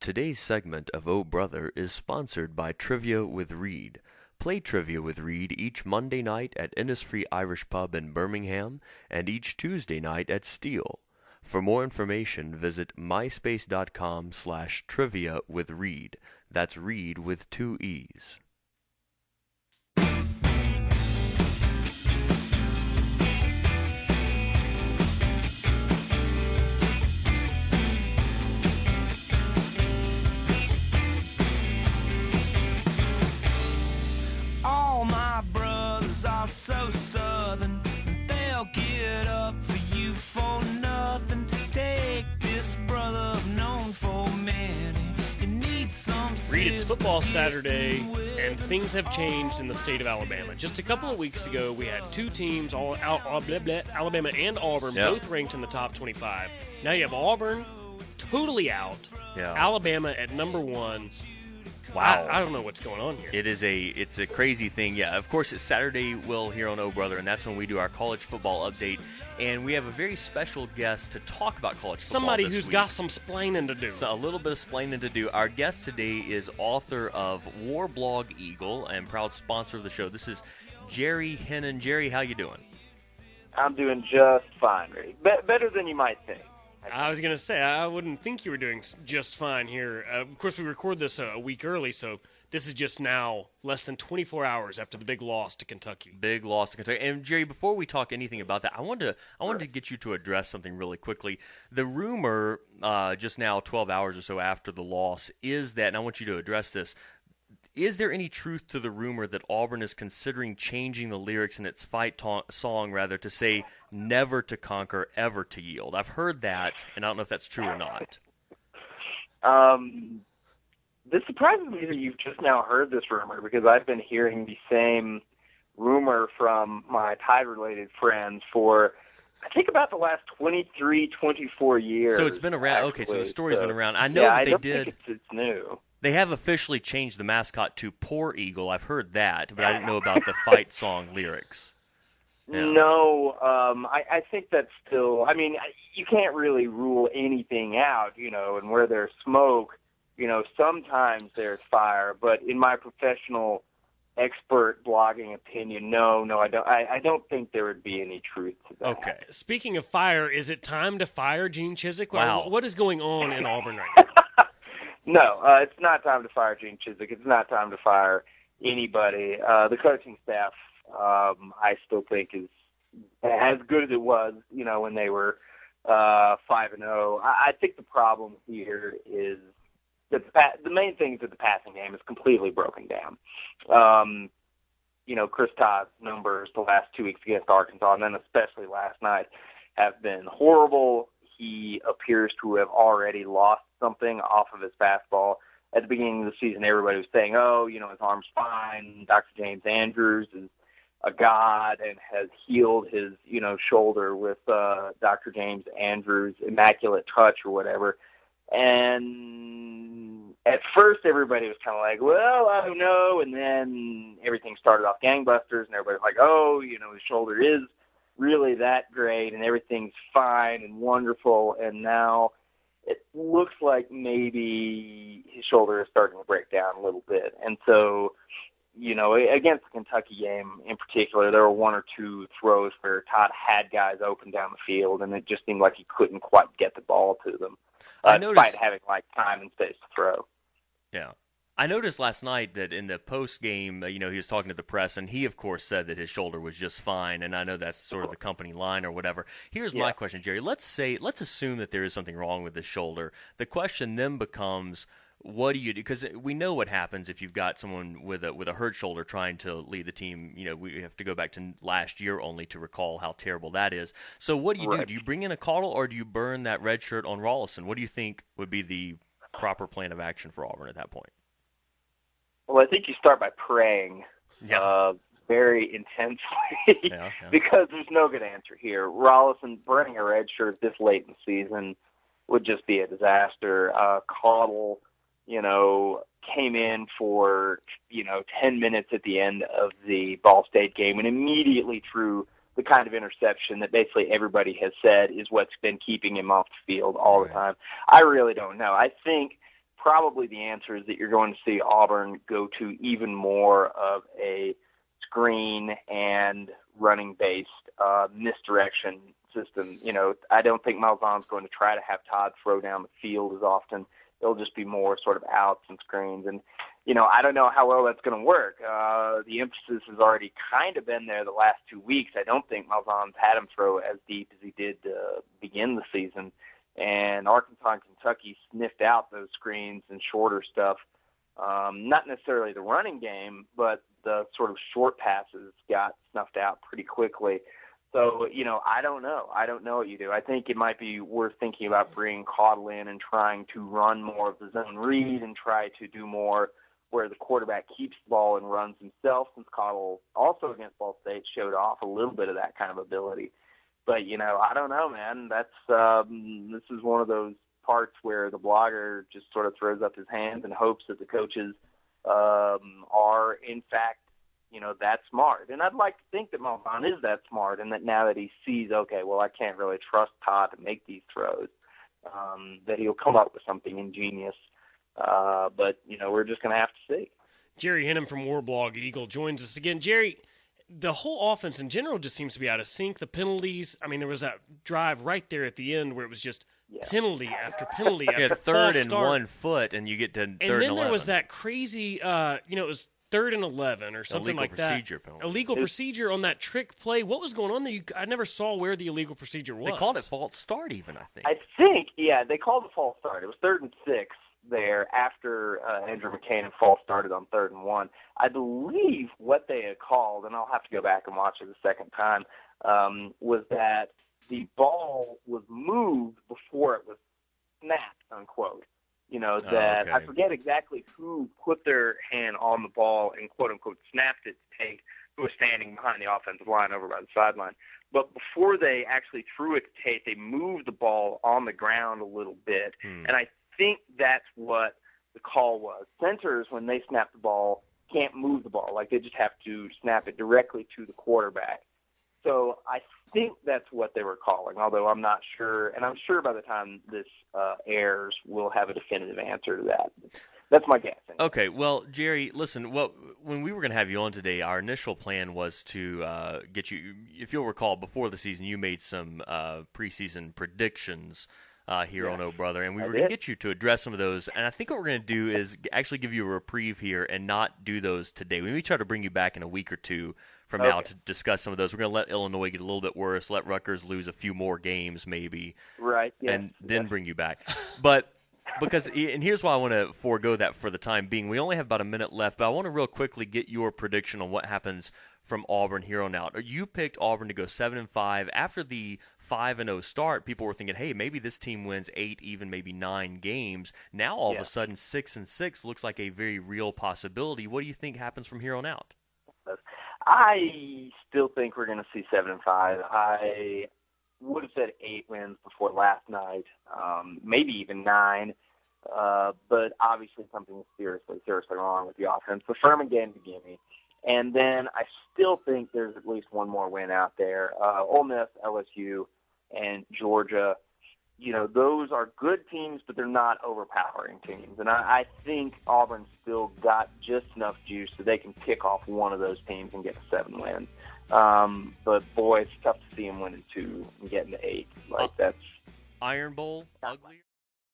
Today's segment of Oh Brother is sponsored by Trivia with Reed. Play Trivia with Reed each Monday night at Innisfree Irish Pub in Birmingham and each Tuesday night at Steel. For more information, visit myspace.com/trivia with Reed. That's Reed with 2 E's. All my brothers are so southern, they'll get up for you for nothing. Take this brother known for many. You need some Reed, it's football Saturday, and things have changed in the state of Alabama. Just a couple of weeks ago, we had two teams, Alabama and Auburn, both ranked in the top 25. Now you have Auburn totally out, Alabama at number 1. Wow. I don't know what's going on here. It's a crazy thing. Yeah, of course, it's Saturday, Will, here on Oh Brother, and that's when we do our college football update. And we have a very special guest to talk about college football Somebody this who's week. got some splaining to do. So a little bit of splaining to do. Our guest today is author of War Blog Eagle and proud sponsor of the show. This is Jerry Hinnen. Jerry, how you doing? I'm doing just fine, Ray. Better than you might think. I was going to say, I wouldn't think you were doing just fine here. Of course, we record this a week early, so this is just now less than 24 hours after the big loss to Kentucky. Big loss to Kentucky. And, Jerry, before we talk anything about that, I wanted to get you to address something really quickly. The rumor just now, 12 hours or so after the loss, is that, and I want you to address this, is there any truth to the rumor that Auburn is considering changing the lyrics in its fight song, to say never to conquer, ever to yield? I've heard that, and I don't know if that's true or not. This surprises me that you've just now heard this rumor, because I've been hearing the same rumor from my Tide-related friends for, I think, about the last 23, 24 years. So it's been around. Actually. Okay, so the story's been around. I know yeah, that I they don't did. think it's new. They have officially changed the mascot to Poor Eagle. I've heard that, but I didn't know about the fight song lyrics. Yeah. No, I think that's still, you can't really rule anything out, and where there's smoke, sometimes there's fire, but in my professional expert blogging opinion, no, I don't think there would be any truth to that. Okay. Speaking of fire, is it time to fire Gene Chizik? Wow. What is going on in Auburn right now? No, it's not time to fire Gene Chizik. It's not time to fire anybody. The coaching staff, I still think, is as good as it was, when they were 5-0. I think the problem here is that the main thing is that the passing game is completely broken down. Chris Todd's numbers the last 2 weeks against Arkansas, and then especially last night, have been horrible. He appears to have already lost something off of his fastball. At the beginning of the season, everybody was saying, his arm's fine. Dr. James Andrews is a god and has healed his, shoulder with Dr. James Andrews' immaculate touch or whatever. And at first, everybody was kind of like, well, I don't know. And then everything started off gangbusters, and everybody was like, his shoulder is really that great, and everything's fine and wonderful. And now it looks like maybe his shoulder is starting to break down a little bit. And so, against the Kentucky game in particular, there were one or two throws where Todd had guys open down the field, and it just seemed like he couldn't quite get the ball to them, despite having time and space to throw. Yeah. I noticed last night that in the post-game, he was talking to the press, and he, of course, said that his shoulder was just fine, and I know that's sort of the company line or whatever. Here's my question, Jerry. Let's assume that there is something wrong with his shoulder. The question then becomes, what do you do? Because we know what happens if you've got someone with a hurt shoulder trying to lead the team. We have to go back to last year only to recall how terrible that is. So what do you do? Do you bring in a Caudle, or do you burn that red shirt on Rollison? What do you think would be the proper plan of action for Auburn at that point? Well, I think you start by praying very intensely because there's no good answer here. Rollison burning a red shirt this late in the season would just be a disaster. Caudle, came in for, 10 minutes at the end of the Ball State game and immediately threw the kind of interception that basically everybody has said is what's been keeping him off the field all the time. I really don't know. I think probably the answer is that you're going to see Auburn go to even more of a screen and running-based misdirection system. I don't think Malzahn's going to try to have Todd throw down the field as often. It'll just be more sort of outs and screens. And, I don't know how well that's going to work. The emphasis has already kind of been there the last 2 weeks. I don't think Malzahn's had him throw as deep as he did to begin the season. And Arkansas and Kentucky sniffed out those screens and shorter stuff. Not necessarily the running game, but the sort of short passes got snuffed out pretty quickly. So, I don't know. I don't know what you do. I think it might be worth thinking about bringing Caudle in and trying to run more of the zone read and try to do more where the quarterback keeps the ball and runs himself, since Caudle also against Ball State showed off a little bit of that kind of ability. But, I don't know, man. That's this is one of those parts where the blogger just sort of throws up his hands and hopes that the coaches are, in fact, that smart. And I'd like to think that Malzahn is that smart, and that now that he sees, okay, well, I can't really trust Todd to make these throws, that he'll come up with something ingenious. But, we're just going to have to see. Jerry Hinnen from Warblog Eagle joins us again. Jerry, the whole offense in general just seems to be out of sync. The penalties, there was that drive right there at the end where it was just penalty after penalty after third and start. 1 foot, and you get to third and 11. And then there was that crazy, it was 3rd and 11 or something like that. Illegal procedure on that trick play. What was going on there? I never saw where the illegal procedure was. They called it false start even, I think. They called it false start. It was 3rd and 6 there after Andrew McCain had false started on 3rd and 1. I believe what they had called, and I'll have to go back and watch it a second time, was that the ball was moved before it was snapped, unquote. Okay. I forget exactly who put their hand on the ball and, quote unquote, snapped it to Tate, who was standing behind the offensive line over by the sideline. But before they actually threw it to Tate, they moved the ball on the ground a little bit. And I think that's what the call was. Centers, when they snap the ball, can't move the ball. Like, they just have to snap it directly to the quarterback. So I think that's what they were calling, although I'm not sure. And I'm sure by the time this airs, we'll have a definitive answer to that. That's my guess. Anyway. Okay, well, Jerry, listen, when we were going to have you on today, our initial plan was to get you, if you'll recall, before the season, you made some preseason predictions here on Oh Brother, and we were going to get you to address some of those. And I think what we're going to do is actually give you a reprieve here and not do those today. We may try to bring you back in a week or two from now to discuss some of those. We're going to let Illinois get a little bit worse, let Rutgers lose a few more games maybe, right? Yeah. And then bring you back. But and here's why I want to forego that for the time being. We only have about a minute left, but I want to real quickly get your prediction on what happens from Auburn here on out. You picked Auburn to go 7-5 after the 5-0 start. People were thinking, hey, maybe this team wins 8, even maybe 9 games. Now all of a sudden 6-6 looks like a very real possibility. What do you think happens from here on out? I still think we're going to see 7-5. I would have said 8 wins before last night, maybe even 9. But obviously something is seriously wrong with the offense. The Furman game to give me. And then I still think there's at least one more win out there. Ole Miss, LSU, and Georgia. Those are good teams, but they're not overpowering teams. And I think Auburn's still got just enough juice so they can pick off one of those teams and get a 7 win. But, boy, it's tough to see them winning 2 and getting to 8. That's Iron Bowl, ugly.